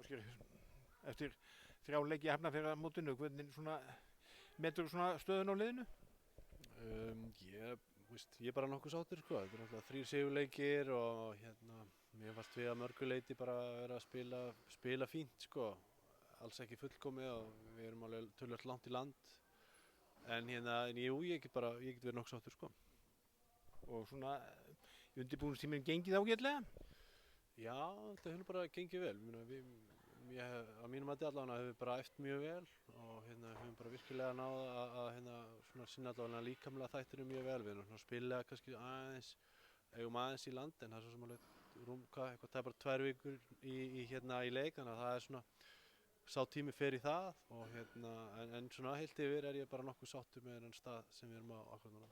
Ásgeir, eftir 3 leiki í Hafnarfjarðarmótinu, hvernig svona metur svona stöðun á liðinu? Ég er bara nokkuð sáttur sko. Þetta er náttúrulega 3 sigurleikir og mér fannst við að mörgu leyti bara vera að spila fínt sko. Alls ekki fullkomið og við erum alveg töluvert langt í land. En ég get verið nokkuð sáttur sko. Og svona í undirbúningstíminn gengið ágætlega? Já, þetta hefur bara gengið vel. Á mínum mati allavega hefur við bara æft mjög vel og höfum bara virkilega náð að sinna allavega líkamlega þættinum mjög vel. Við erum spilaði kannski eigum aðeins í land en það er svo sem alveg það er bara 2 vikur í leik, þannig að það er svona sá tími fer í það og en svona heilt yfir er ég bara nokkuð sáttur með þennan stað sem við erum á akkurat núna.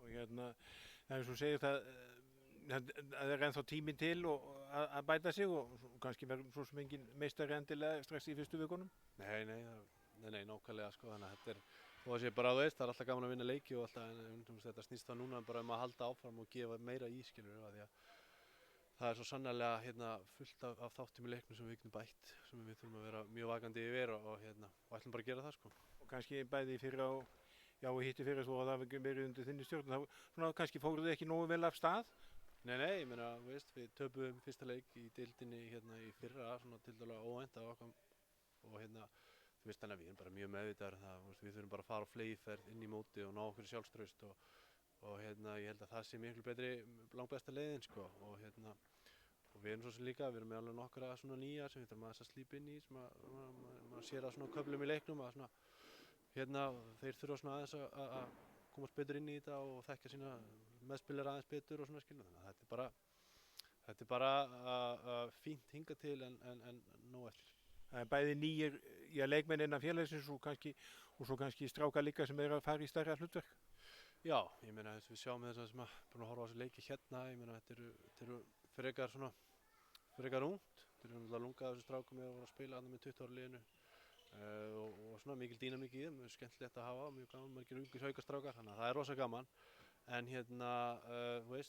Og það er svo segir það er ennþá tíminn til að bæta sig og kannski verður svo sem engin meistari endilega strax í fyrstu vikunum? Nei, nákvæmlega sko, þannig að þetta er, og það sé bara það er alltaf gaman að vinna leiki og alltaf, en þetta snýst það núna bara að halda áfram og gefa meira í skilur, því að það er svo sannarlega fullt af þáttum í leiknum sem við getum bætt, sem við þurfum að vera mjög vakandi yfir og ætlum bara að gera það sko. Og kannski bæði fyrra og hitti fyrra svo að það hefði verið undir þinni stjórn, þá svona kannski fóruð þið ekki nógu vel af stað? Nei, ég meina, við töpuðum fyrsta leik í deildinni í fyrra, svona tildulega óvænt af okkur og þú veist þannig að við erum bara mjög meðvitaðir það, við þurfum bara að fara á fleygiferð inn í móti og ná okkur í sjálfstraust og ég held að það sé miklu betri, langbesta leiðin sko og við erum svo sem líka, við erum með alveg nokkra svona nýjar sem við þurfum að slípa inn í sem maður sér að svona köflum í leiknum að svona þeir þurfa svona aðeins að komast betur inn í þetta og þekkja sína meðspilara aðeins betur og svona skilur, þannig að þetta er bara fínt hingað til en nóg eftir. Það er bæði nýjir leikmenn innan félagsins og svo kannski strákar líka sem eru að fara í stærra hlutverk. Já, ég meina við sjáum þess að sem að búin að horfa á þessu leiki ég meina þetta eru frekar ungt, þetta eru náttúrulega lunga af þessu strákum að spila annað með 20 ára liðinu og svona mikil dýnamík í þeim, skemmtilegt að hafa, mjög gaman, margir ungir haukastrákar, þannig að það er rosa gaman en það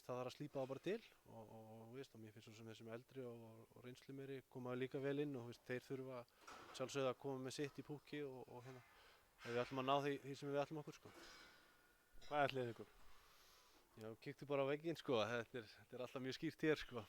þarf að slípa það bara til og mér finnst svo sem þessum eldri og reynslu meiri koma líka vel inn og þeir þurfa sjálfsögðu að koma með sitt í púkki og við ætlum að ná því sem við ætlum okkur sko. Hvað ætlið ykkur? Já, kíktu bara á vegginn sko, þetta er alltaf mjög skýrt hér sko.